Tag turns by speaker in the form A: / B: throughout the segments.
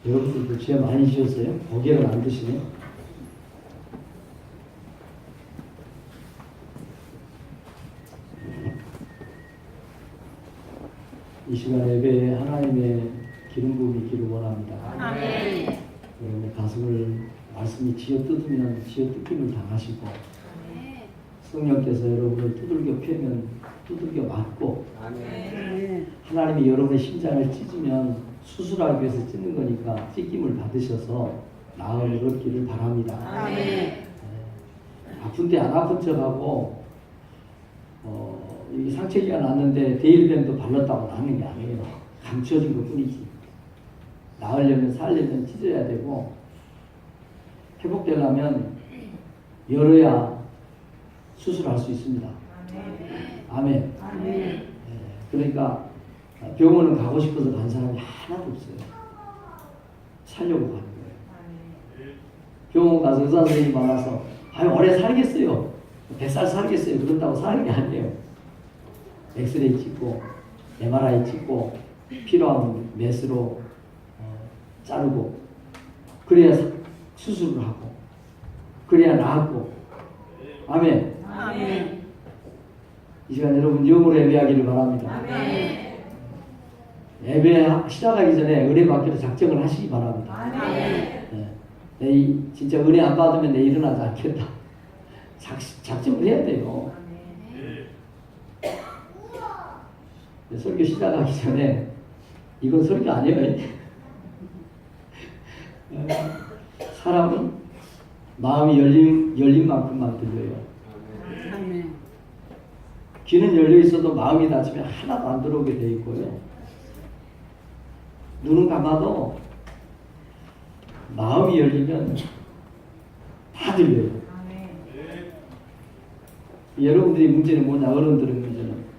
A: 여러분들도 죄 많이 지었어요? 고개를 안 드시네? 이 시간 예배에 하나님의 기름 부음이 있기를 원합니다.
B: 아멘.
A: 여러분의 가슴을 말씀이 쥐어뜯으면 쥐어뜯김을 당하시고, 성령께서 여러분을 두들겨 패면 두들겨 맞고, 하나님이 여러분의 심장을 찢으면 수술하기 위해서 찢는 거니까 찢김을 받으셔서 나음을 얻기를 바랍니다.
B: 아멘.
A: 아픈데 안 아픈 척하고 이 상처기가 났는데 데일밴도 발랐다고 나는 게 아니에요. 감춰진 것 뿐이지. 나으려면 살려면 찢어야 되고, 회복되려면 열어야 수술할 수 있습니다. 아멘.
B: 아멘.
A: 그러니까 병원은 가고 싶어서 간 사람이 하나도 없어요. 살려고 가는 거예요. 병원 가서 의사 선생님이 많아서 아유 오래 살겠어요, 100살 살겠어요 그런다고 사는 게 아니에요. 엑스레이 찍고 MRI 찍고 필요하면 메스로 자르고 그래야 수술을 하고 그래야 나았고. 아멘.
B: 아멘.
A: 이 시간 여러분 영으로 예배하기를 바랍니다.
B: 아멘.
A: 예배 시작하기 전에 은혜 받기로 작정을 하시기 바랍니다.
B: 아멘.
A: 내 진짜 은혜 안 받으면 내 일어나지 않겠다. 작정을 해야 돼요. 설교 시작하기 전에 이건 설교 아니에요. 사람은 마음이 열린 만큼만 들려요.
B: 아멘.
A: 귀는 열려 있어도 마음이 닫히면 하나도 안 들어오게 돼 있고요. 눈은 감아도 마음이 열리면 다 들려요. 여러분들이 문제는 뭐냐? 어른들의 문제는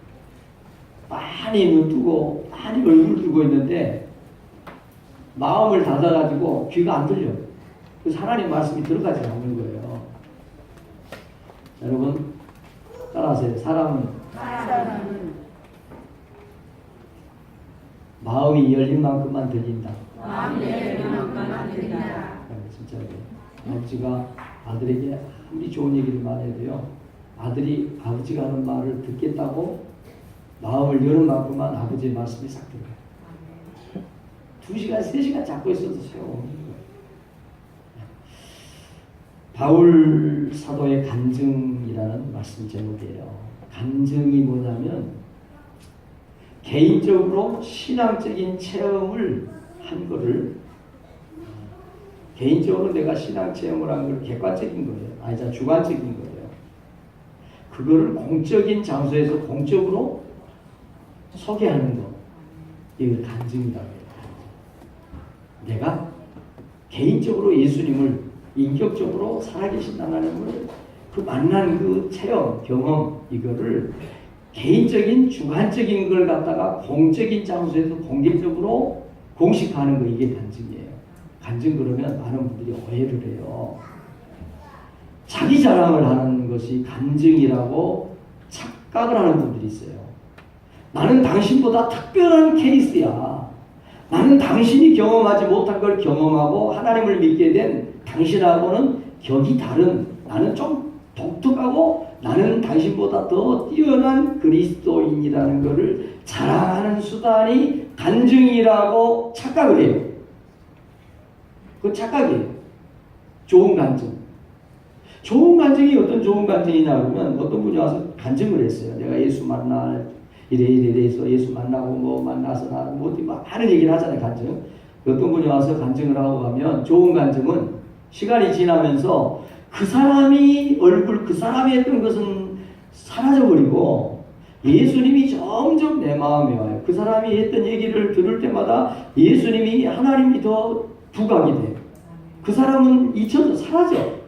A: 많이 눈 뜨고 많이 얼굴 뜨고 있는데 마음을 닫아가지고 귀가 안 들려. 그래서 하나님 말씀이 들어가지 않는 거예요. 여러분 따라하세요. 사람은 마음이 열린 만큼만 들린다.
B: 마음이 열린 만큼만 들린다.
A: 진짜로 아버지가 아들에게 아무리 좋은 얘기를만 해도요, 아들이 아버지가 하는 말을 듣겠다고 마음을 여는 만큼만 아버지의 말씀이 싹 들어가요. 2시간, 3시간 잡고 있어도 소용없는 거예요. 바울 사도의 간증이라는 말씀 제목이에요. 간증이 뭐냐면 개인적으로 신앙적인 체험을 한 거를, 개인적으로 내가 신앙 체험을 한 걸 객관적인 거예요. 아니자 주관적인 거예요. 그거를 공적인 장소에서 공적으로 소개하는 거, 이걸 간증이라고 해요. 내가 개인적으로 예수님을 인격적으로 살아계신 하나님을 그 만난 그 체험, 경험, 이거를 개인적인 주관적인 걸 갖다가 공적인 장소에서 공개적으로 공식화하는 거, 이게 간증이에요. 간증 그러면 많은 분들이 오해를 해요. 자기 자랑을 하는 것이 간증이라고 착각을 하는 분들이 있어요. 나는 당신보다 특별한 케이스야. 나는 당신이 경험하지 못한 걸 경험하고 하나님을 믿게 된 당신하고는 격이 다른, 나는 좀 독특하고 나는 당신보다 더 뛰어난 그리스도인이라는 것을 자랑하는 수단이 간증이라고 착각을 해요. 그건 착각이에요. 좋은 간증. 좋은 간증이 어떤 좋은 간증이냐 그러면 어떤 분이 와서 간증을 했어요. 내가 예수 만나 이래 해서 예수 만나고 뭐 만나서 나 뭐 많은 얘기를 하잖아요. 간증. 어떤 분이 와서 간증을 하고 가면 좋은 간증은 시간이 지나면서 그 사람이 얼굴, 그 사람이 했던 것은 사라져버리고 예수님이 점점 내 마음에 와요. 그 사람이 했던 얘기를 들을 때마다 예수님이, 하나님이 더 부각이 돼요. 그 사람은 잊혀져 사라져.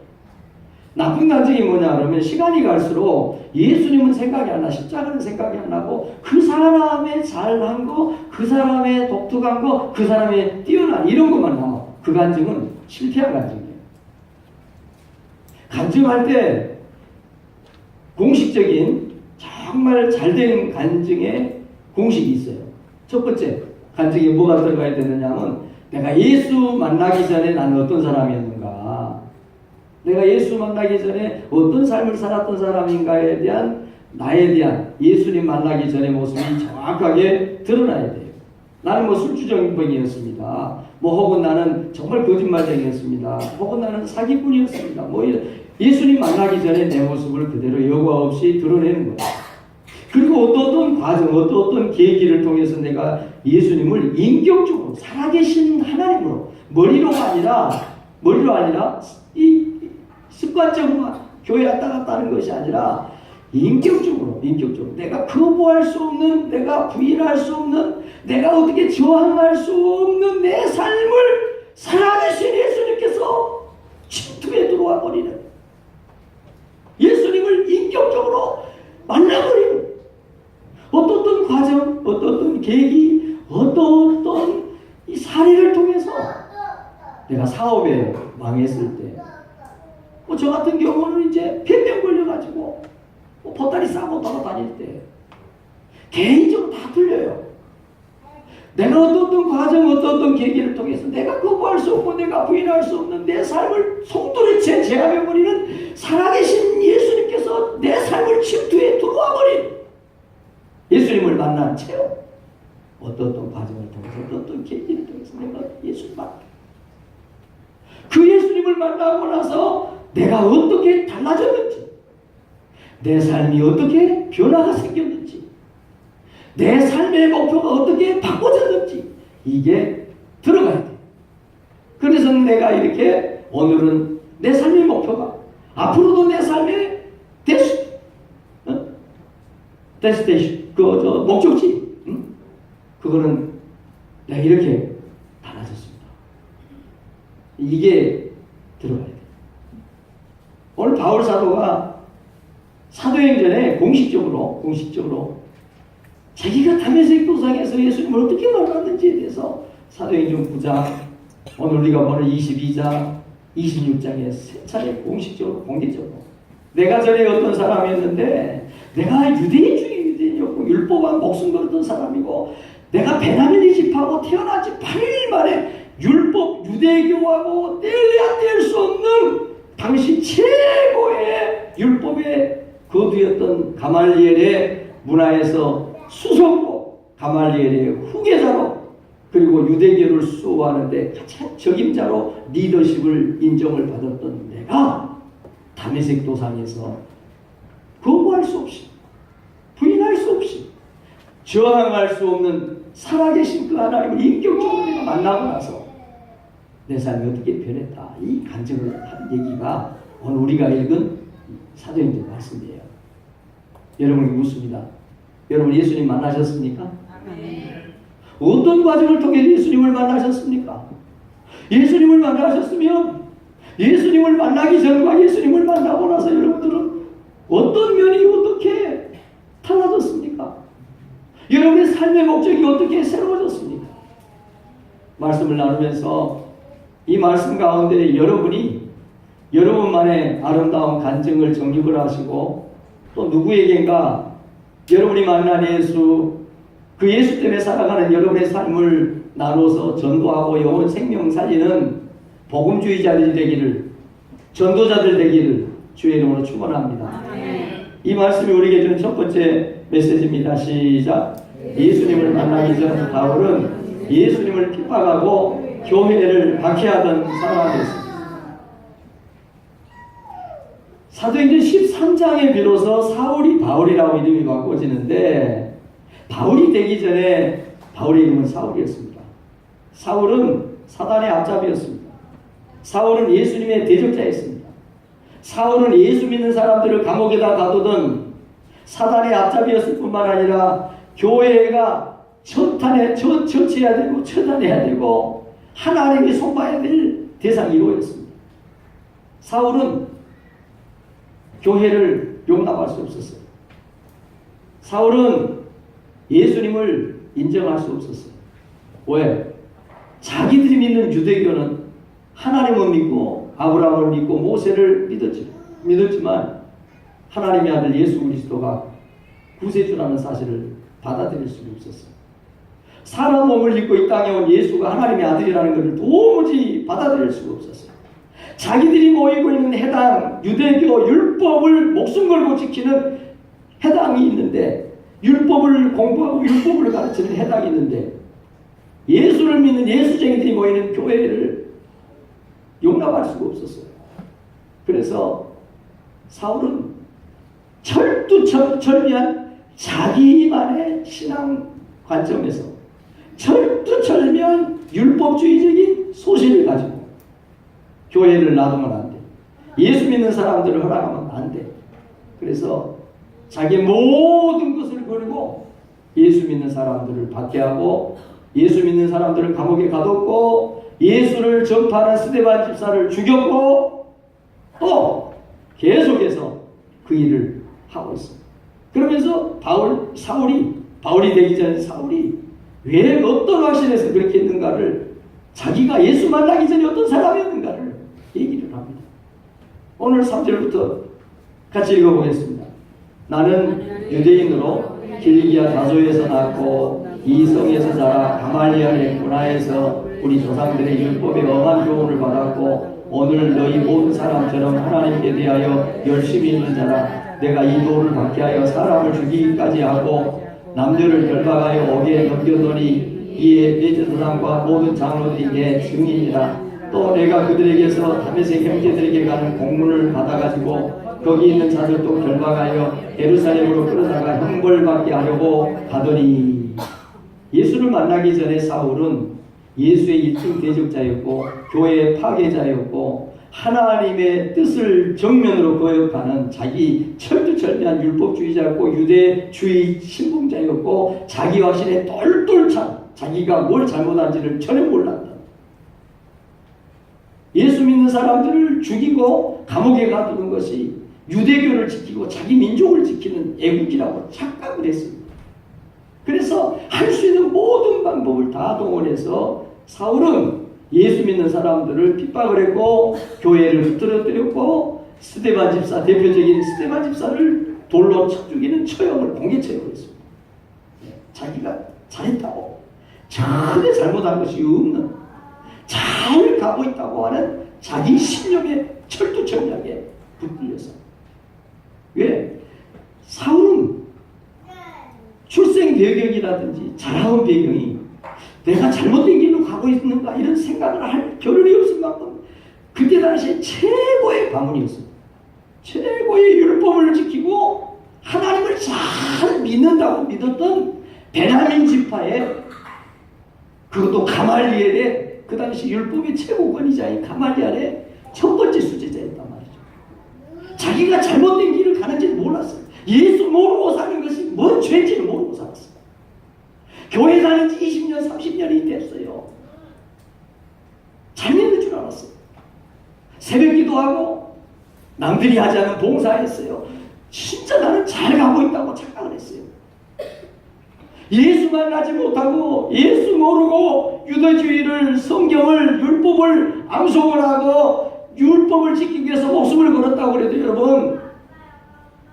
A: 나쁜 간증이 뭐냐 그러면 시간이 갈수록 예수님은 생각이 안 나, 십자가는 생각이 안 나고 그 사람의 잘한 거, 그 사람의 독특한 거, 그 사람의 뛰어난 이런 것만 남아. 그 간증은 실패한 간증이에요. 간증할 때 공식적인 정말 잘된 간증의 공식이 있어요. 첫 번째 간증에 뭐가 들어가야 되느냐 하면 내가 예수 만나기 전에 나는 어떤 사람이었는가? 내가 예수 만나기 전에 어떤 삶을 살았던 사람인가에 대한 나에 대한 예수님 만나기 전의 모습이 정확하게 드러나야 돼요. 나는 뭐 술주정뱅이였습니다. 뭐 혹은 나는 정말 거짓말쟁이였습니다. 혹은 나는 사기꾼이었습니다. 뭐 예수님 만나기 전에 내 모습을 그대로 여과 없이 드러내는 거예요. 그리고 어떤 과정, 어떤 계기를 통해서 내가 예수님을 인격적으로 살아계신 하나님으로 머리로가 아니라 이 습관적으로 교회 왔다 갔다 하는 것이 아니라 인격적으로 내가 거부할 수 없는, 내가 부인할 수 없는, 내가 어떻게 저항할 수 없는 내 삶을 살아계신 예수님께서 침투에 들어와 버리는, 예수님을 인격적으로 만나버리는 어떤 과정, 어떤 계기, 어떤 이 사례를 통해서 내가 사업에 망했을 때, 뭐 저 같은 경우는 이제 폐병 걸려가지고 뭐 보따리 싸고 돌아다닐 때 개인적으로 다 틀려요. 내가 어떤 과정, 어떤 계기를 통해서 내가 거부할 수 없고 내가 부인할 수 없는 내 삶을 송두리째 제압해버리는 살아계신 예수님께서 내 삶을 침투해 들어와 버린 예수님을 만난 체험, 어떤 과정을 통해서 어떤 계기를 통해서 내가 예수님을 만나, 그 예수님을 만나고 나서 내가 어떻게 달라졌는지, 내 삶이 어떻게 변화가 생겼는지, 내 삶의 목표가 어떻게 바꿔졌는지 이게 들어가야 돼. 그래서 내가 이렇게 오늘은 내 삶의 목표가 앞으로도 내 삶의 데스티네이션, 목적지, 그거는 내가 이렇게 달라졌습니다. 이게 들어가야 돼. 오늘 바울 사도가 사도행전에 공식적으로 자기가 다메섹 도상에서 예수님을 어떻게 만났는지에 대해서 사도행전 9장, 오늘 우리가 보는 22장, 26장에 세 차례 공식적으로 공개적으로 내가 전에 어떤 사람이었는데 내가 유대인 중에 유대인이었고 율법한 목숨 걸었던 사람이고 내가 베냐민 집하고 태어난 지 8일 만에 율법 유대교하고 뗄래야 뗄 수 없는 당시 최고의 율법의 거두였던 가말리엘의 문화에서 수석으로 가말리엘의 후계자로 그리고 유대교를 수호하는데 가장 적임자로 리더십을 인정을 받았던 내가 다메섹 도상에서 거부할 수 없이 부인할 수 없이 저항할 수 없는 살아계신 그 하나님을 인격적으로 내가 만나고 나서 내 삶이 어떻게 변했다, 이 간증을 하는 얘기가 오늘 우리가 읽은 사도행전 말씀이에요. 여러분이 묻습니다. 여러분 예수님 만나셨습니까? 어떤 과정을 통해 예수님을 만나셨습니까? 예수님을 만나셨으면 예수님을 만나기 전과 예수님을 만나고 나서 여러분들은 어떤 면이 어떻게 달라졌습니까? 여러분의 삶의 목적이 어떻게 새로워졌습니까? 말씀을 나누면서 이 말씀 가운데 여러분이 여러분만의 아름다운 간증을 정립을 하시고 또 누구에겐가 여러분이 만난 예수, 그 예수 때문에 살아가는 여러분의 삶을 나눠서 전도하고 영혼 생명 살리는 복음주의자들이 되기를, 전도자들 되기를 주의 이름으로 축원합니다. 이 말씀이 우리에게 주는 첫 번째 메시지입니다. 시작. 예수님을 만나기 전 바울은 예수님을 핍박하고 교회를 박해하던 사람이었습니다. 사도행전 13장에 비로소 사울이 바울이라고 이름이 바꿔지는데 바울이 되기 전에 바울의 이름은 사울이었습니다. 사울은 사단의 앞잡이였습니다. 사울은 예수님의 대적자였습니다. 사울은 예수 믿는 사람들을 감옥에다 가두던 사단의 앞잡이였을 뿐만 아니라 교회가 처치해야 되고 처단해야 되고 하나님이 손봐야 될 대상 1호였습니다. 사울은 교회를 용납할 수 없었어요. 사울은 예수님을 인정할 수 없었어요. 왜? 자기들이 믿는 유대교는 하나님을 믿고 아브라함을 믿고 모세를 믿었지만 하나님의 아들 예수 그리스도가 구세주라는 사실을 받아들일 수가 없었어요. 사람 몸을 입고 이 땅에 온 예수가 하나님의 아들이라는 것을 도무지 받아들일 수가 없었어요. 자기들이 모이고 있는 해당 유대교 율법을 목숨 걸고 지키는 해당이 있는데, 율법을 공부하고 율법을 가르치는 해당이 있는데, 예수를 믿는 예수쟁이들이 모이는 교회를 용납할 수가 없었어요. 그래서 사울은 철두철미한 자기만의 신앙 관점에서 철두철미한 율법주의적인 소신을 가지고 교회를 놔두면 안 돼. 예수 믿는 사람들을 허락하면 안 돼. 그래서 자기 모든 것을 버리고 예수 믿는 사람들을 박해하고 예수 믿는 사람들을 감옥에 가뒀고 예수를 전파하는 스데반 집사를 죽였고 또 계속해서 그 일을 하고 있습니다. 그러면서 바울이 되기 전에 사울이 왜 어떤 확신에서 그렇게 했는가를, 자기가 예수 만나기 전에 어떤 사람이었는가를 얘기를 합니다. 오늘 3절부터 같이 읽어보겠습니다. 나는 유대인으로 길리기아 다소에서 낳고 이 성에서 자라 가말리엘의 문화에서 우리 조상들의 율법에 엄한 교훈을 받았고 오늘 너희 모든 사람처럼 하나님께 대하여 열심히 있는 자라. 내가 이 도를 박해하여 사람을 죽이기까지 하고 남들을 결박하여 옥에 넘겨놓으니 이에 대제사장과 모든 장로들에게 증인이라. 또 내가 그들에게서 다메섹 형제들에게 가는 공문을 받아가지고 거기 있는 자들도 결박하여 예루살렘으로 끌어다가 형벌받게 하려고 가더니. 예수를 만나기 전에 사울은 예수의 1등 대적자였고 교회의 파괴자였고 하나님의 뜻을 정면으로 거역하는 자기 철두철미한 율법주의자였고 유대주의 신봉자였고 자기 확신에 똘똘 찬, 자기가 뭘 잘못한지를 전혀 몰랐다. 예수 믿는 사람들을 죽이고 감옥에 가두는 것이 유대교를 지키고 자기 민족을 지키는 애국이라고 착각을 했습니다. 그래서 할 수 있는 모든 방법을 다 동원해서 사울은 예수 믿는 사람들을 핍박을 했고 교회를 흐트러뜨렸고 스데반 집사, 대표적인 스데반 집사를 돌로 쳐 죽이는 처형을 공개 처형을 했습니다. 자기가 잘했다고, 전혀 잘못한 것이 없는, 잘 가고 있다고 하는 자기 신념에 철두철미하게 붙들려서. 왜? 사울은 출생 배경이라든지 자라온 배경이 내가 잘못된 길로 가고 있는가 이런 생각을 할 겨를이 없을 만큼 그때 당시에 최고의 가문이었습니다. 최고의 율법을 지키고 하나님을 잘 믿는다고 믿었던 베냐민 지파의, 그것도 가말리엘의, 그 당시 율법의 최고 권위자인 가말리엘의 첫 번째 수제자였단 말이죠. 자기가 잘못된 길을 가는지는 몰랐어요. 예수 모르고 사는 것이 뭔 죄인지는 모르고 살았어요. 교회 다닌 지 20년, 30년이 됐어요. 잘 믿는 줄 알았어요. 새벽 기도하고 남들이 하지 않은 봉사했어요. 진짜 나는 잘 가고 있다고 착각을 했어요. 예수 만나지 못하고 예수 모르고 유대주의를, 성경을, 율법을 암송을 하고 율법을 지키기 위해서 목숨을 걸었다고 그래도 여러분,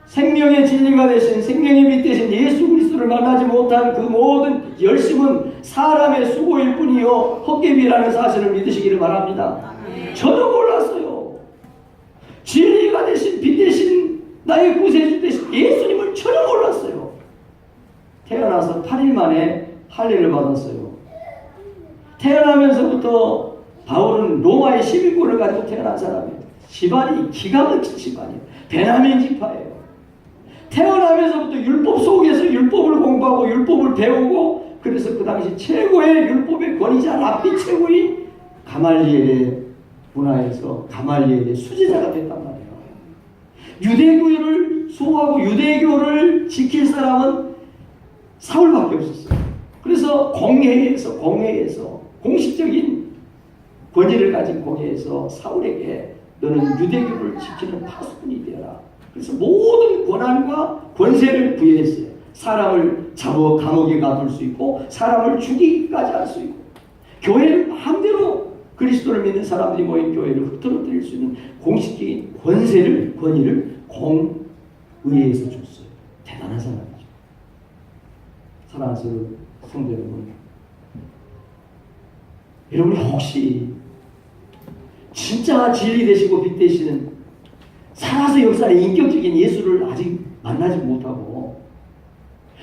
A: 생명의 진리가 되신, 생명의 빛 되신 예수 그리스도를 만나지 못한 그 모든 열심은 사람의 수고일 뿐이요 헛개비라는 사실을 믿으시기를 바랍니다. 저도 몰랐어요. 진리가 되신, 빛 되신, 나의 구세주 되신 예수님을 전혀 몰랐어요. 태어나서 8일 만에 할례를 받았어요. 태어나면서부터 바울은 로마의 시민권을 가지고 태어난 사람이에요. 집안이 기가 막힌 집안이에요. 베냐민 지파예요. 태어나면서부터 율법 속에서 율법을 공부하고 율법을 배우고, 그래서 그 당시 최고의 율법의 권위자 랍비 최고인 가말리엘의 문화에서 가말리엘의 수제자가 됐단 말이에요. 유대교를 수호하고 유대교를 지킬 사람은 사울밖에 없었어요. 그래서 공회에서 공식적인 권위를 가진 공회에서 사울에게 너는 유대교를 지키는 파수꾼이 되어라. 그래서 모든 권한과 권세를 부여했어요. 사람을 잡아 감옥에 가둘 수 있고 사람을 죽이기까지 할 수 있고 교회를 마음대로 그리스도를 믿는 사람들이 모인 교회를 흐트러뜨릴 수 있는 공식적인 권위를 공의회에서 줬어요. 대단한 사람이죠. 사랑하는 성도 여러분, 여러분이 혹시 진짜 진리 되시고 빛 되시는 살아서 역사의 인격적인 예수를 아직 만나지 못하고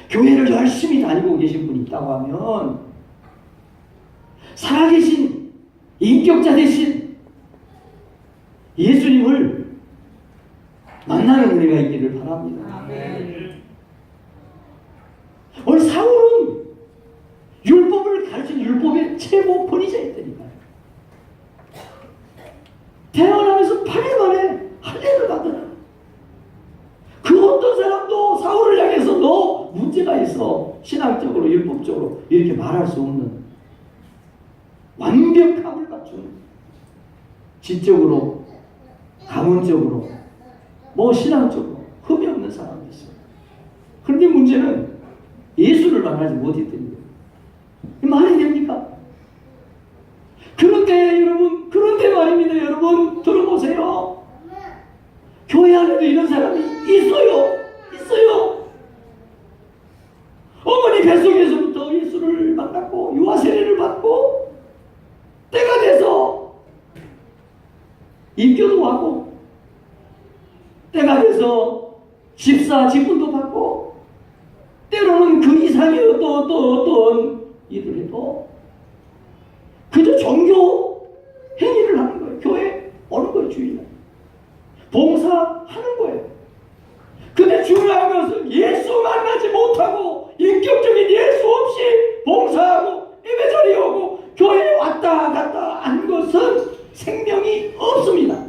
A: 교회를 열심히 다니고 계신 분이 있다고 하면 살아계신 인격자 되신 예수님을 만나는 은혜가 있기를 바랍니다.
B: 아멘.
A: 오늘 사울은 율법을 가르친 율법의 최고 권위자였다니까요. 태어나면서 8일 만에 할례를 받으라. 그 어떤 사람도 사울을 향해서 너 문제가 있어, 신앙적으로 율법적으로 이렇게 말할 수 없는 완벽함을 갖춘, 지적으로 가문적으로 뭐 신앙적으로 흠이 없는 사람이 있어요. 그런데 문제는 예수를 만나지 못했다는 거예요. 말이 됩니까? 그런데 여러분, 그런데 말입니다. 여러분 들어보세요. 교회 안에도 이런 사람이 있어요. 어머니 뱃속에서부터 예수를 만났고 유아 세례를 받고 때가 돼서 입교도 하고 때가 돼서 집사 직분도 받고 때로는 그 이상의 어떤 일을 해도 그저 종교 행위를 하는 거예요. 교회 오는 거예요. 주일날 봉사하는 거예요. 근데 중요한 것은 예수 만나지 못하고 인격적인 예수 없이 봉사하고 예배자리에 오고 교회에 왔다 갔다 한 것은 생명이 없습니다.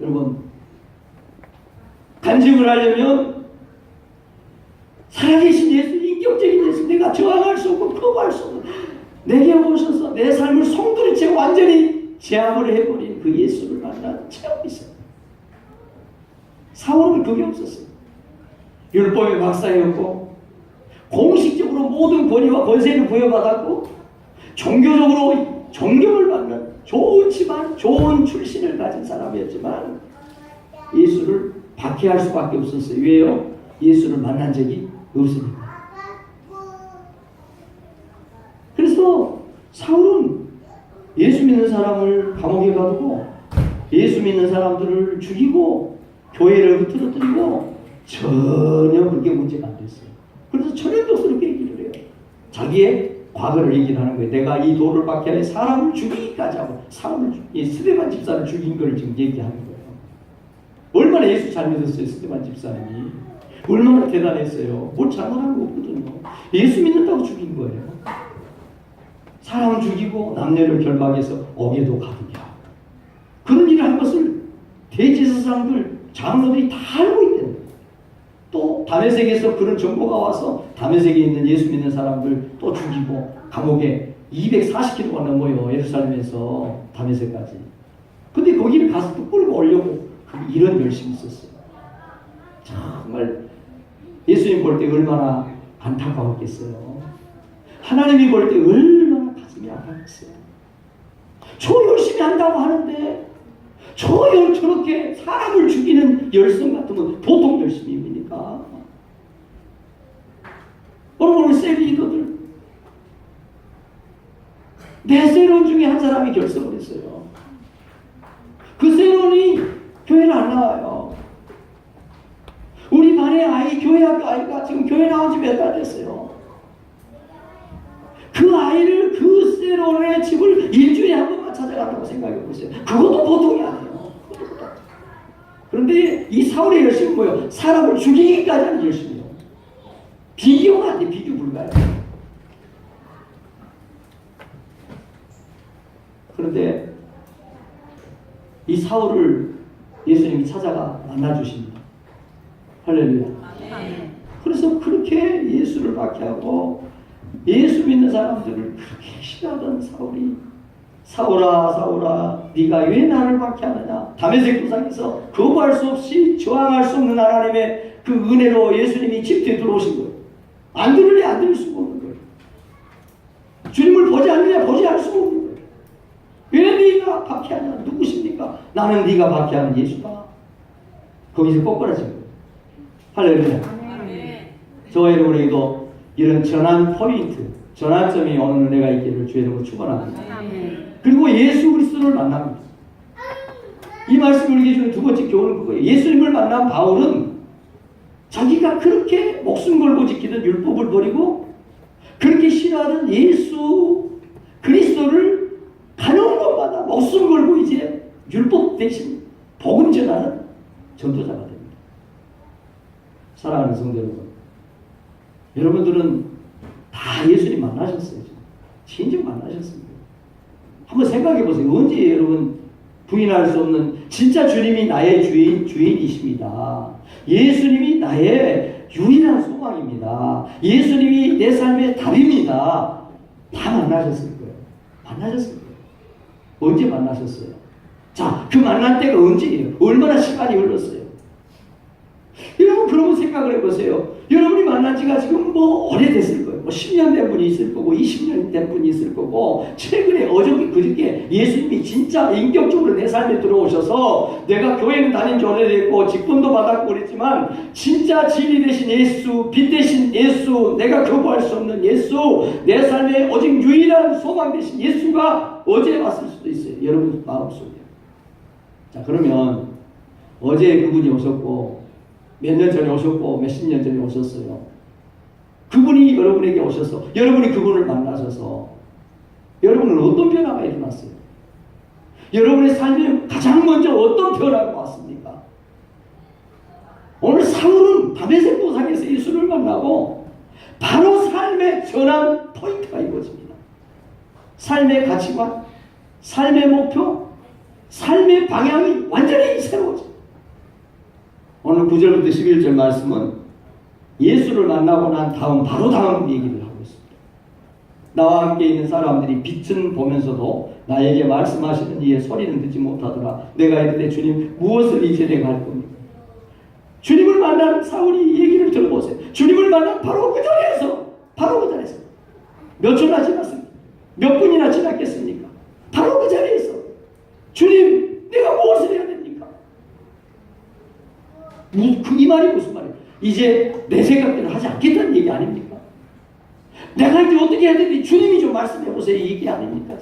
A: 여러분, 간증을 하려면 살아계신 예수, 인격적인 예수, 내가 저항할 수 없고 거부할 수 없는, 내게 오셔서 내 삶을 송두리째 완전히 제압을 해버린 그 예수를 만난 체험이 있어요. 사울은 그게 없었어요. 율법의 박사였고 공식적으로 모든 권위와 권세를 부여받았고 종교적으로 존경을 받는 좋은 집안, 좋은 출신을 가진 사람이었지만 예수를 박해할 수밖에 없었어요. 왜요? 예수를 만난 적이 없으니까. 그래서 사울은 예수 믿는 사람을 감옥에 가두고 예수 믿는 사람들을 죽이고 교회를 흐트러뜨리고 전혀 그게 문제가 안 됐어요. 그래서 천연덕스럽게 얘기를 해요. 자기의 과거를 얘기를 하는 거예요. 내가 이 도를 박해하여 사람을 죽이기까지 하고 스데반 집사를 죽인 걸 지금 얘기하는 거예요. 얼마나 예수 잘 믿었어요. 스데반 집사님이 얼마나 대단했어요. 뭘 잘못한 거 없거든요. 예수 믿는다고 죽인 거예요. 사람을 죽이고 남녀를 결박해서 어게도 가두게 하고 그런 일을 한 것을 대제사장들, 장로들이 다 알고 있대요. 또 다메섹에서 그런 정보가 와서 다메섹에 있는 예수 믿는 사람들 또 죽이고 감옥에 240km가 넘어요. 예루살렘에서 다메섹까지. 근데 거기를 가서 또 끌고 오려고 이런 열심히 있었어요. 정말 예수님 볼 때 얼마나 안타까웠겠어요. 하나님이 볼 때 얼마나 가슴이 아팠겠어요. 저 열심히 한다고 하는데 저렇게 사람을 죽이는 열성 같으면 보통 열심입니까? 여러분, 우리 셀리더들 내 세론 중에 한 사람이 결석을 했어요. 그 세론이 교회를 안 나와요. 우리 반의 아이, 교회 학교 아이가 지금 교회 나온 지 몇 달 됐어요. 그 아이를 그 세론의 집을 일주일에 한 번만 찾아간다고 생각해 보세요. 그것도 보통이 아니에요. 그런데 이 사울의 열심은 뭐예요? 사람을 죽이기까지 하는 열심이에요. 비교가 안 돼. 비교 불가요. 그런데 이 사울을 예수님이 찾아가 만나주십니다. 할렐루야. 그래서 그렇게 예수를 박해하고 예수 믿는 사람들을 그렇게 싫어하던 사울이 사울아 사울아 네가 왜 나를 박해하느냐. 다메섹 도상에서 거부할 수 없이 저항할 수 없는 하나님의 그 은혜로 예수님이 집터에 들어오신 거예요. 안 들을래 안 들을 수가 없는 거예요. 주님을 보지 않느냐 보지 않을 수가 없는 거예요. 왜 네가 박해하냐. 누구십니까? 나는 네가 박해하는 예수다. 거기서 꼬꾸라진 거예요. 할렐루야. 저와 여러분에게도 이런 전환 포인트, 전환점이 오는 은혜가 있기를 주의 이름으로 축원합니다.
B: 아멘.
A: 그리고 예수 그리스도를 만납니다. 이 말씀을 우리에게 주는 두 번째 교훈은 그거예요. 예수님을 만난 바울은 자기가 그렇게 목숨 걸고 지키던 율법을 버리고 그렇게 싫어하는 예수 그리스도를 가는 곳마다 목숨 걸고 이제 율법 대신 복음 전하는 전도자가 됩니다. 사랑하는 성도 여러분, 여러분들은 다 예수님 만나셨어요. 진정 만나셨습니다. 한번 생각해 보세요. 언제 여러분 부인할 수 없는 진짜 주님이 나의 주인이십니다. 예수님이 나의 유일한 소망입니다. 예수님이 내 삶의 답입니다. 다 만나셨을 거예요. 만나셨을 거예요. 언제 만나셨어요? 자, 그 만난 때가 언제예요? 얼마나 시간이 흘렀어요? 여러분 그러면 생각을 해보세요. 여러분이 만난 지가 지금 뭐 오래됐을 거예요. 뭐 10년 된 분이 있을 거고 20년 된 분이 있을 거고 최근에 어저께 그저께 예수님이 진짜 인격적으로 내 삶에 들어오셔서 내가 교회는 다닌 지 오래됐고 직분도 받았고 그랬지만 진짜 진리 되신 예수, 빛 되신 예수, 내가 거부할 수 없는 예수, 내 삶의 오직 유일한 소망 되신 예수가 어제 왔을 수도 있어요. 여러분 마음속에. 자, 그러면 어제 그분이 오셨고 몇 년 전에 오셨고 몇십 년 전에 오셨어요. 그분이 여러분에게 오셔서 여러분이 그분을 만나셔서 여러분은 어떤 변화가 일어났어요? 여러분의 삶에 가장 먼저 어떤 변화가 왔습니까? 오늘 사울은 다메섹 도상에서 예수를 만나고 바로 삶의 전환 포인트가 이루어집니다. 삶의 가치관, 삶의 목표, 삶의 방향이 완전히 새로워집니다. 오늘 9절부터 11절 말씀은 예수를 만나고 난 다음 바로 다음 얘기를 하고 있습니다. 나와 함께 있는 사람들이 빛은 보면서도 나에게 말씀하시는 이의 소리는 듣지 못하더라. 내가 이럴 때 주님 무엇을 이제 내가 할 겁니까? 주님을 만난 사울이 얘기를 들어보세요. 주님을 만난 바로 그 자리에서 몇 초나 지났습니까? 몇 분이나 지났겠습니까? 바로 그 자리에서 주님 내가 무엇을 해야 됩니까? 이 말이 무슨 말이에요? 이제 내 생각대로 하지 않겠다는 얘기 아닙니까? 내가 이제 어떻게 해야 되는지 주님이 좀 말씀해 보세요. 이 얘기 아닙니까?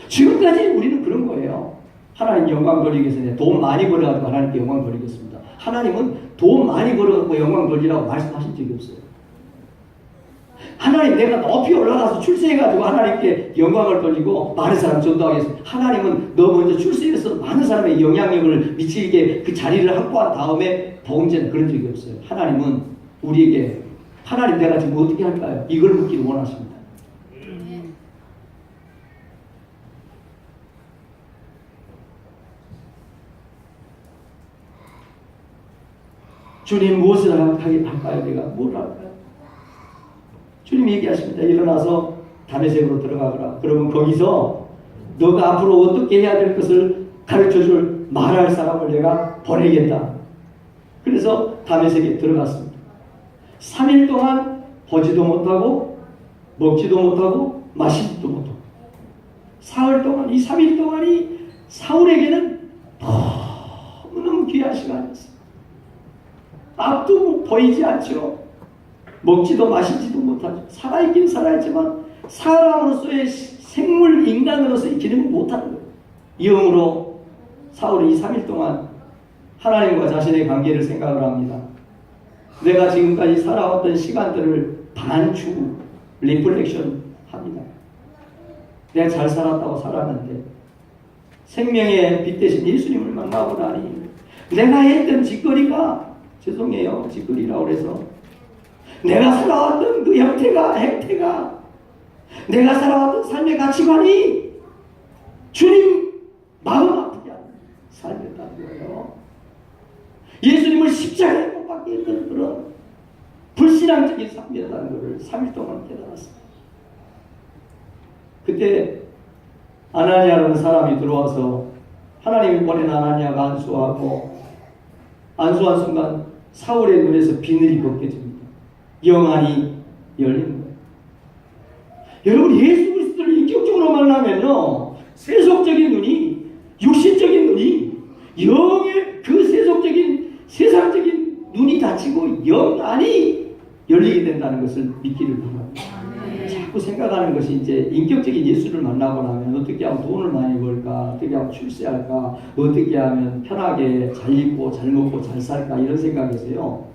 A: 지금까지 우리는 그런 거예요. 하나님 영광 돌리기 위해서 돈 많이 벌어가지고 하나님께 영광 돌리겠습니다. 하나님은 돈 많이 벌어가지고 영광 돌리라고 말씀하신 적이 없어요. 하나님 내가 높이 올라가서 출세해가지고 하나님께 영광을 돌리고 많은 사람 전도하겠습니다. 하나님은 너 먼저 출세해서 많은 사람의 영향력을 미치게 그 자리를 확보한 다음에 복음제는 그런 적이 없어요. 하나님은 우리에게 하나님 내가 지금 어떻게 할까요? 이걸 묻기를 원하십니다. 주님 무엇을 할까요? 내가 뭘 할까요? 주님 얘기하십니다. 일어나서 다메섹으로 들어가거라. 그러면 거기서 너가 앞으로 어떻게 해야 될 것을 가르쳐줄 말할 사람을 내가 보내겠다. 그래서 다메섹에 들어갔습니다. 3일 동안 보지도 못하고 먹지도 못하고 마시지도 못하고 사흘 동안 이 3일 동안이 사울에게는 너무너무 귀한 시간이었습니다. 앞도 보이지 않죠. 먹지도 마시지도 못하죠. 살아있긴 살아있지만 사람으로서의 생물 인간으로서 있지는 못하는 거예요. 영으로 사울이 3일 동안 하나님과 자신의 관계를 생각을 합니다. 내가 지금까지 살아왔던 시간들을 반추 리플렉션 합니다. 내가 잘 살았다고 살았는데 생명의 빛 대신 예수님을 만나고 나니 내가 했던 짓거리가 죄송해요. 짓거리라고 해서 내가 살아왔던 그 행태가 내가 살아왔던 삶의 가치관이 주님 마음 아프게 하는 삶이었다는 거예요. 예수님을 십자가에 못 박게 했던 그런 불신앙적인 삶이었다는 것을 3일 동안 깨달았습니다. 그때 아나니아라는 사람이 들어와서 하나님이 보낸 아나니아가 안수하고 안수한 순간 사울의 눈에서 비늘이 벗겨집니다. 영안이 열리는 거예요. 여러분 예수 그리스도를 인격적으로 만나면요 세속적인 눈이 육신적인 눈이 영의 그 세속적인 세상적인 눈이 닫히고 영안이 열리게 된다는 것을 믿기를 바랍니다. 자꾸 생각하는 것이 이제 인격적인 예수를 만나고 나면 어떻게 하면 돈을 많이 벌까, 어떻게 하면 출세할까, 어떻게 하면 편하게 잘 입고 잘 먹고 잘 살까 이런 생각에서요.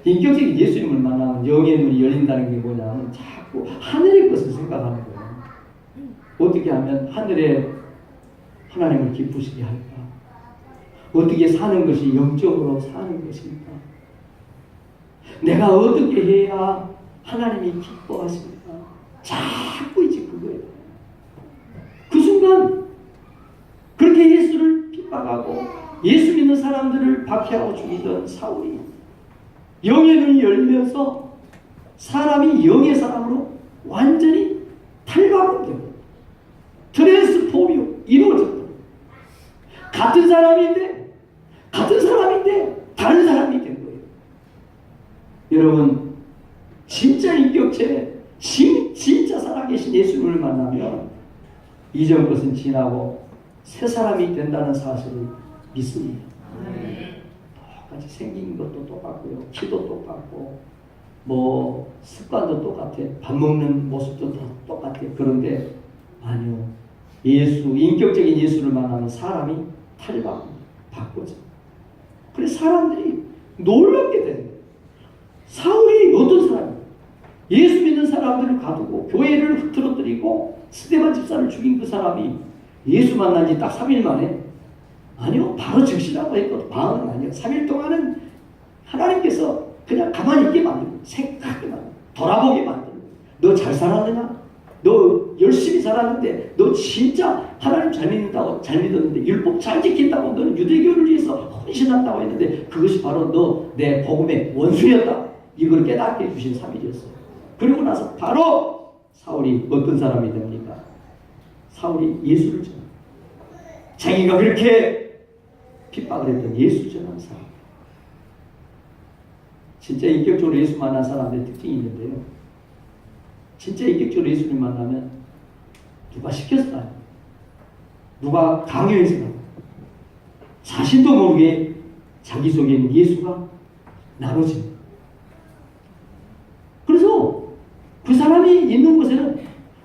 A: 인격적인 예수님을 만나면 영의 눈이 열린다는 게 뭐냐면 자꾸 하늘의 것을 생각하는 거예요. 어떻게 하면 하늘에 하나님을 기쁘시게 할까? 어떻게 사는 것이 영적으로 사는 것일까? 내가 어떻게 해야 하나님이 기뻐하실까? 자꾸 이제 그거예요. 그 순간 그렇게 예수를 핍박하고 예수 믿는 사람들을 박해하고 죽이던 사울이 영의 눈이 열면서 사람이 영의 사람으로 완전히 탈바꿈되고 트랜스포미오 이루어졌다. 같은 사람인데 다른 사람이 된 거예요. 여러분 진짜 인격체 진짜 살아계신 예수님을 만나면 이전 것은 지나고 새 사람이 된다는 사실을 믿습니다. 똑같이 생긴 것도 똑같고요. 키도 똑같고 뭐 습관도 똑같아. 밥 먹는 모습도 다 똑같아. 그런데 아니요. 인격적인 예수를 만나면 사람이 바꿔져. 그래서 사람들이 놀랍게 되는 거예요. 사울이 어떤 사람이에요? 예수 믿는 사람들을 가두고 교회를 흐트러뜨리고 스데반 집사를 죽인 그 사람이 예수 만난 지 딱 3일 만에 아니요. 바로 즉시라고 했거든. 방언은 아니요. 3일 동안은 하나님께서 그냥 가만히 있게 만들고 생각하게 만들고 돌아보게 만들고 너 잘 살았느냐? 너 열심히 살았는데 너 진짜 하나님 잘 믿었는데 율법 잘 지킨다고 너는 유대교를 위해서 헌신한다고 했는데 그것이 바로 너 내 복음의 원수였다. 이걸 깨닫게 해주신 3일이었어요. 그리고 나서 바로 사울이 어떤 사람이 됩니까? 사울이 예수를 전합니다. 자기가 그렇게 핍박을 했던 예수 전하는 사람. 진짜 인격적으로 예수 만난 사람들의 특징이 있는데요. 진짜 인격적으로 예수를 만나면 누가 시켜서 가요? 누가 강요해서 가요? 자신도 모르게 자기 속에 있는 예수가 나눠집니다. 그래서 그 사람이 있는 곳에는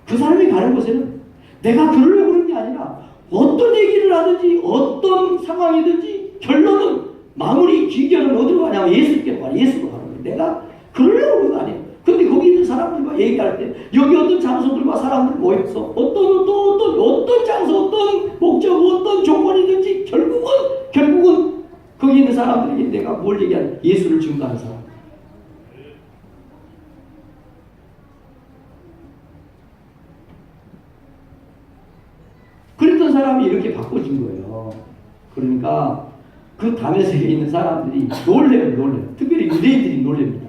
A: 그 사람이 가는 곳에는 내가 그러려고 그런 게 아니라 어떤 얘기를 하든지 어떤 상황이든지 결론은 마무리 귀결은 어디로 가냐면 예수께 가요. 예수로 가는 거예요. 내가 그러려고 그런 거 아니에요. 근데 거기 있는 사람들과 얘기할 때 여기 어떤 장소들과 사람들 모여서 어떤 장소 어떤 목적 어떤 조건이든지 결국은 거기 있는 사람들에게 내가 뭘 얘기하냐 예수를 증거하는 사람. 그랬던 사람이 이렇게 바꿔진 거예요. 그러니까 그 다메섹에 있는 사람들이 놀래요. 특별히 유대인들이 놀랍니다.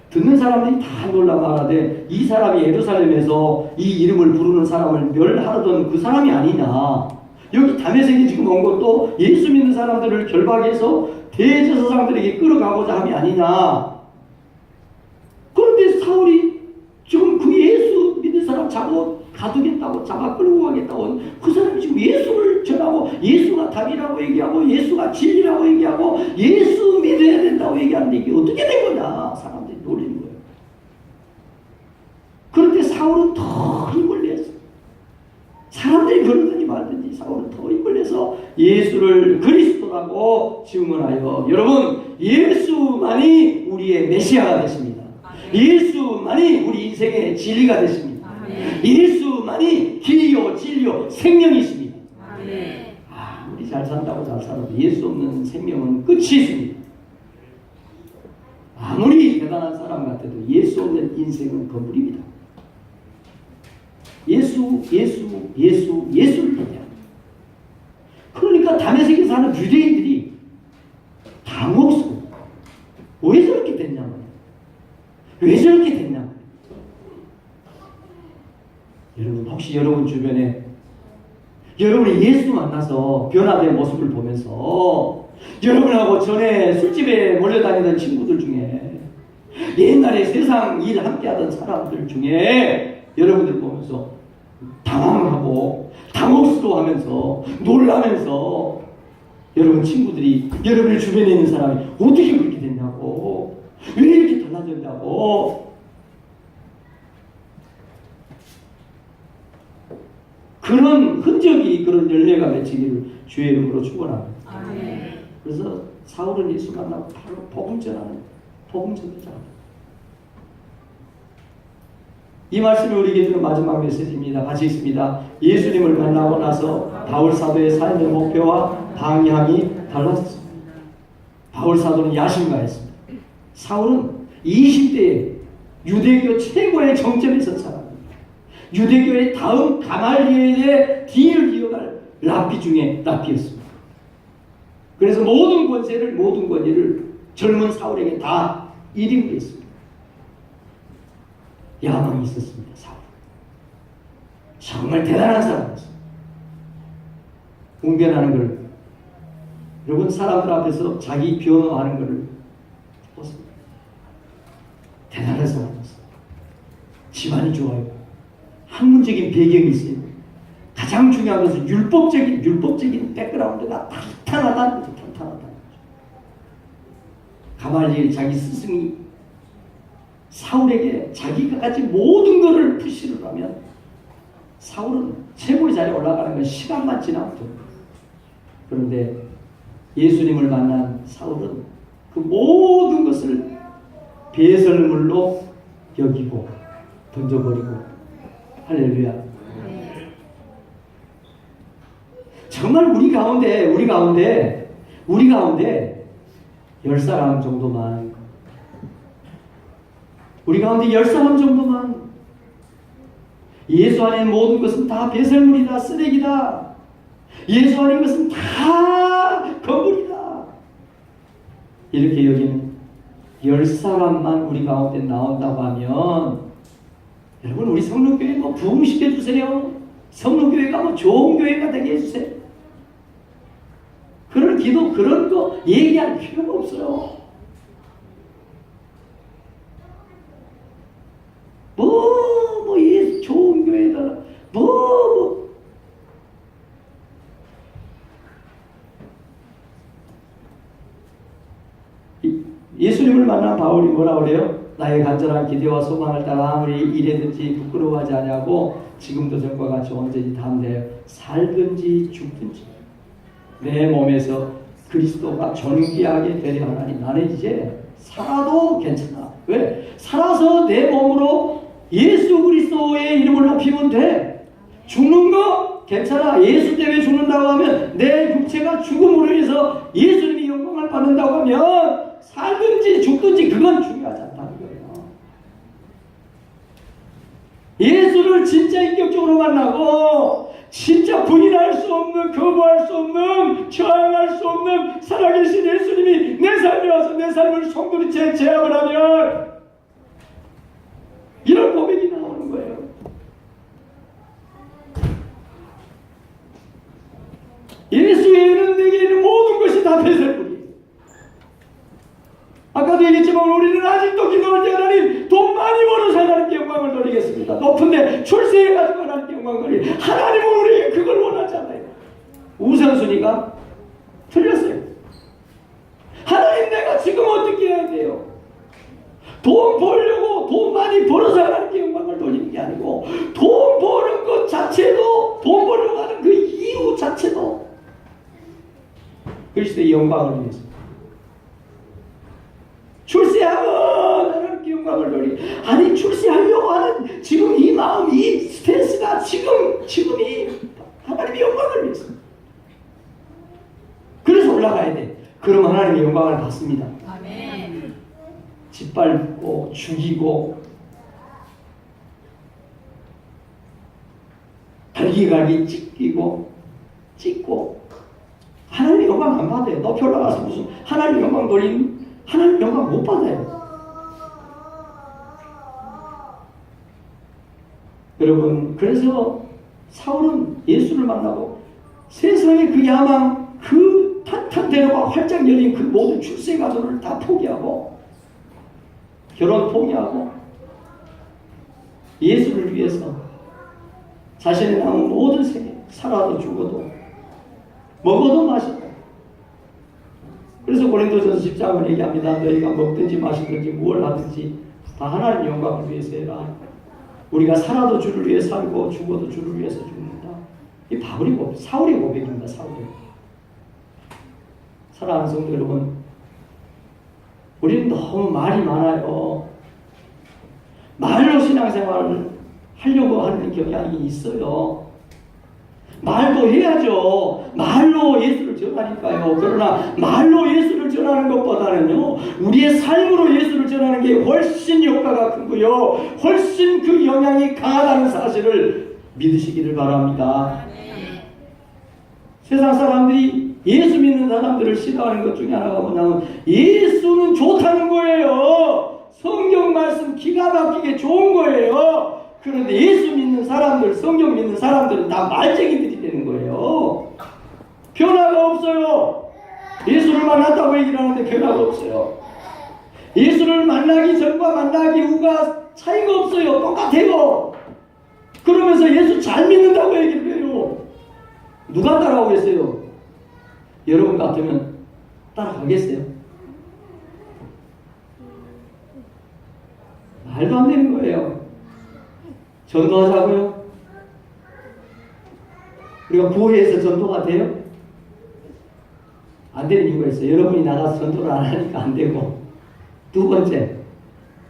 A: 듣는 사람들이 다 놀라 말하되 이 사람이 예루살렘에서 이 이름을 부르는 사람을 멸하던 그 사람이 아니냐. 여기 다메섹에 지금 온 것도 예수 믿는 사람들을 결박해서 대제사장들에게 끌어가고자 함이 아니냐. 그런데 사울이 지금 그 예수 믿는 사람 가두겠다고 잡아 끌고 가겠다고 그 사람이 지금 예수를 전하고 예수가 답이라고 얘기하고 예수가 진리라고 얘기하고 예수 믿어야 된다고 얘기하는데 이게 어떻게 된 거냐. 사람들이 놀리는 거예요. 그런데 사울은 더 힘을 내서 사람들이 그러든지 말든지 사울은 더 힘을 내서 예수를 그리스도라고 증언하여 여러분 예수만이 우리의 메시아가 되십니다. 예수만이 우리 인생의 진리가 되십니다. 예수만이 길이요 진리요 생명이십니다. 아무리 잘 산다고 잘 살아도 예수 없는 생명은 끝이 있습니다. 아무리 대단한 사람 같아도 예수 없는 인생은 건물입니다. 예수를 얘기합니다. 그러니까 다메섹에 사는 유대인들이 당혹스러워. 왜 저렇게 됐냐? 여러분 혹시 여러분 주변에 여러분이 예수 만나서 변화된 모습을 보면서 여러분하고 전에 술집에 몰려다니던 친구들 중에 옛날에 세상 일 함께하던 사람들 중에 여러분들 보면서 당황하고 당혹스러워하면서 놀라면서 여러분 친구들이 여러분의 주변에 있는 사람이 어떻게 그렇게 됐냐고 왜 이렇게 달라졌냐고. 그런 흔적이, 그런 열매가 맺히기를 주의 이름으로 축원합니다.
B: 아멘.
A: 그래서 사울은 예수 만나고 바로 복음 전하는 복음전도자. 이 말씀이 우리에게 주는 마지막 메시지입니다. 같이 있습니다. 예수님을 만나고 나서 바울 사도의 삶의 목표와 방향이 달라졌습니다. 바울 사도는 야심가였습니다. 사울은 20대에 유대교 최고의 정점에 선 사람입니다. 유대교의 다음 가말리엘의 뒤를 이어갈 랍비 중에 랍비였습니다. 그래서 모든 권위를 젊은 사울에게 다 일임했습니다. 야망이 있었습니다. 사울. 정말 대단한 사람이었습니다. 웅변하는 걸, 여러분 사람들 앞에서 자기 변호하는 것을 보습니다. 대단한 사람이었습니다. 집안이 좋아요. 학문적인 배경이 있어요. 가장 중요한 것은 율법적인 백그라운드가 탄탄하다는 거죠. 탄탄하다는 거죠. 가말리엘 자기 스승이 사울에게 자기가 가진 모든 것을 푸시를 하면 사울은 최고의 자리에 올라가는 건 시간만 지나면 됩니다. 그런데 예수님을 만난 사울은 그 모든 것을 배설물로 여기고 던져버리고, 할렐루야. 정말 우리 가운데 10사람 정도만, 우리 가운데 10사람 정도만 예수 안에 모든 것은 다 배설물이다, 쓰레기다, 예수 안에 것은 다 거물이다, 이렇게 여기는 10사람만 우리 가운데 나온다고 하면, 여러분 우리 성록교회 뭐 부흥시켜주세요. 성록교회가 뭐 좋은 교회가 되게 해주세요. 그런 기도, 그런 거 얘기할 필요가 없어요. 예수 좋은 교회다. 예수님을 만난 바울이 뭐라 그래요? 나의 간절한 기대와 소망을 따라 아무리 일해든지 부끄러워하지 않냐고, 지금도 전과 같이 언제든지 담대하여 살든지 죽든지 내 몸에서 그리스도가 존귀하게 되려 하나니, 나는 이제 살아도 괜찮아. 왜? 살아서 내 몸으로 예수 그리스도의 이름을 높이면 돼. 죽는 거 괜찮아. 예수 때문에 죽는다고 하면, 내 육체가 죽음으로 인해서 예수님이 영광을 받는다고 하면, 살든지 죽든지 그건 중요하지 않다는 거예요. 예수를 진짜 인격적으로 만나고 진짜 부인할 수 없는, 거부할 수 없는, 저항할 수 없는 살아계신 예수님이 내 삶에 와서 내 삶을 송두리 제압을 하면 이런 고백이 나오는 거예요. 예수 외에는 내게 있는 모든 것이 다 배설물이에요. 아까도 얘기했지만 우리는 아직도 기도할 때 하나님 돈 많이 벌어서 하나님께 영광을 돌리겠습니다. 높은데 출세해가지고 하나님께 영광을 돌리. 하나님은 우리에게 그걸 원하잖아요. 우선순위가 틀렸어요. 하나님 내가 지금 어떻게 해야 돼요? 돈 벌려고 돈 많이 벌어서 하나님께 영광을 돌리는 게 아니고, 돈 버는 것 자체도, 돈 벌려고 하는 그 이유 자체도 그리스도의 영광을 위해서. 출세하면 하나님께 영광을 돌리. 아니 출세하려고 하는 지금 이 마음, 이 스탠스가 지금이 하나님의 영광을 위해서. 그래서 올라가야 돼. 그럼 하나님의 영광을 받습니다.
B: 아멘.
A: 짓밟고 죽이고 갈기갈기 찢고 하나님의 영광 안 받아요. 높이 올라가서 무슨 하나님의 영광 돌리는, 하나님 영광 못 받아요. 여러분, 그래서 사울은 예수를 만나고 세상의 그 야망, 그 탄탄대로가 활짝 열린 그 모든 출세 가도를 다 포기하고, 결혼 포기하고, 예수를 위해서 자신의 남은 모든 생에 살아도 죽어도 먹어도 마셔도. 그래서 고린도전서 10장을 얘기합니다. 너희가 먹든지 마시든지 무엇을 하든지 다 하나님 영광을 위해서 해라. 우리가 살아도 주를 위해 살고 죽어도 주를 위해서 죽는다. 이 사울의 고백입니다. 사울의. 사랑하는 성도 여러분, 우리는 너무 말이 많아요. 말로 신앙생활을 하려고 하는 경향이 있어요. 말도 해야죠. 말로 예수를 전하니까요. 그러나 말로 예수를 전하는 것보다는요, 우리의 삶으로 예수를 전하는 게 훨씬 효과가 크고요, 훨씬 그 영향이 강하다는 사실을 믿으시기를 바랍니다. 세상 사람들이 예수 믿는 사람들을 싫어하는 것 중에 하나가 뭐냐면 예수는 좋다는 거예요. 성경 말씀 기가 막히게 좋은 거예요. 그런데 예수 믿는 사람들, 성경 믿는 사람들은 다 말쟁이들이 되는 거예요. 변화가 없어요. 예수를 만났다고 얘기를 하는데 변화가 없어요. 예수를 만나기 전과 만나기 후가 차이가 없어요. 똑같아요. 그러면서 예수 잘 믿는다고 얘기를 해요. 누가 따라오겠어요? 여러분 같으면 따라가겠어요? 말도 안 되는 거예요. 전도하자고요? 우리가 구회에서 전도가 돼요? 안 되는 이유가 있어요. 여러분이 나가서 전도를 안 하니까 안 되고, 두 번째,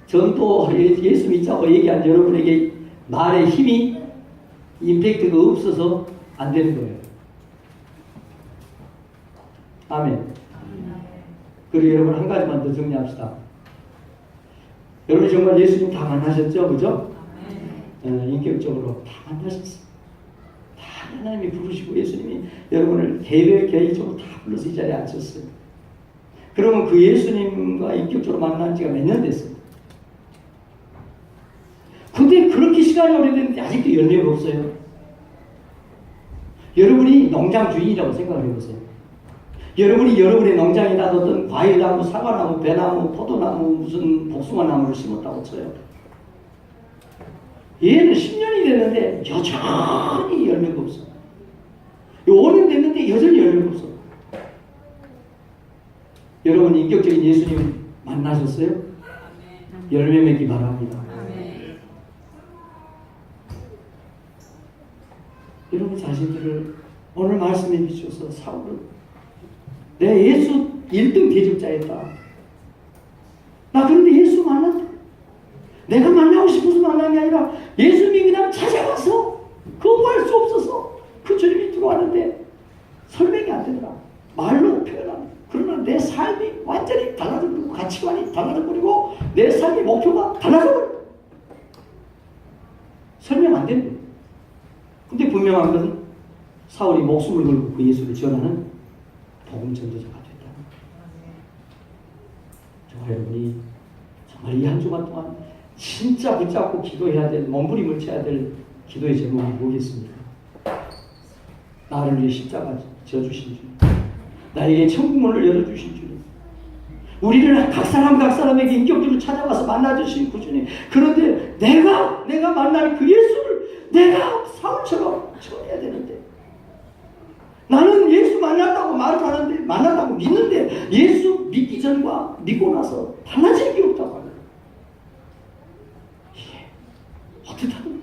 A: 전도 예수 믿자고 얘기한 여러분에게 말의 힘이 임팩트가 없어서 안 되는 거예요. 아멘. 그리고 여러분 한 가지만 더 정리합시다. 여러분 정말 예수님 다 만나셨죠? 그죠? 인격적으로 다 만나셨어요. 다 하나님이 부르시고 예수님이 여러분을 개인적으로 다 불러서 이 자리에 앉혔어요. 그러면 그 예수님과 인격적으로 만난 지가 몇 년 됐어요? 근데 그렇게 시간이 오래됐는데 아직도 열매가 없어요. 여러분이 농장 주인이라고 생각을 해보세요. 여러분이 여러분의 농장에다 어떤 과일나무, 사과나무, 배나무, 포도나무, 무슨 복숭아나무를 심었다고 쳐요. 얘는 10년이 됐는데 여전히 열매가 없어. 5년 됐는데 여전히 열매가 없어. 여러분 인격적인 예수님 만나셨어요? 열매 맺기 바랍니다. 여러분 자신들을 오늘 말씀해 주셔서 사울을 내가 예수 1등 대접자였다. 나 그런데 예수 만났다. 내가 만나고 싶어서 만난 게 아니라 예수님이 그냥 찾아와서 거부할 수 없어서 그 주님이 들어왔는데 설명이 안 되더라. 말로 표현하는. 그러나 내 삶이 완전히 달라져버리고 가치관이 달라져버리고 내 삶의 목표가 달라져버리고 설명 안 되는 거예요. 근데 분명한 것은 사울이 목숨을 걸고 그 예수를 전하는 복음 전도자가 됐다. 정말 여러분이 정말 이 한 주간 동안 진짜 붙잡고 기도해야 될, 몸부림을 쳐야 될 기도의 제목이 뭐겠습니까? 나를 위해 십자가 져주신 주님, 나에게 천국문을 열어주신 주님, 우리를 각 사람에게 인격적으로 찾아와서 만나주신 그 주님. 그런데 내가 만난 그 예수를 내가 사울처럼 전해야 되는데, 나는 예수 만났다고 말을 하는데, 만났다고 믿는데 예수 믿기 전과 믿고 나서 달라진 게 없다고 하는. 이게 어떻게 하는?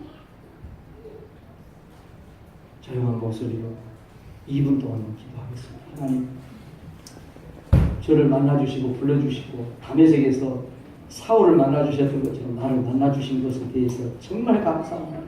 A: 조용한 목소리로 2분 동안 기도하겠습니다. 하나님, 저를 만나주시고 불러주시고 다메섹에서 사울을 만나주셨던 것처럼 나를 만나주신 것에 대해서 정말 감사합니다.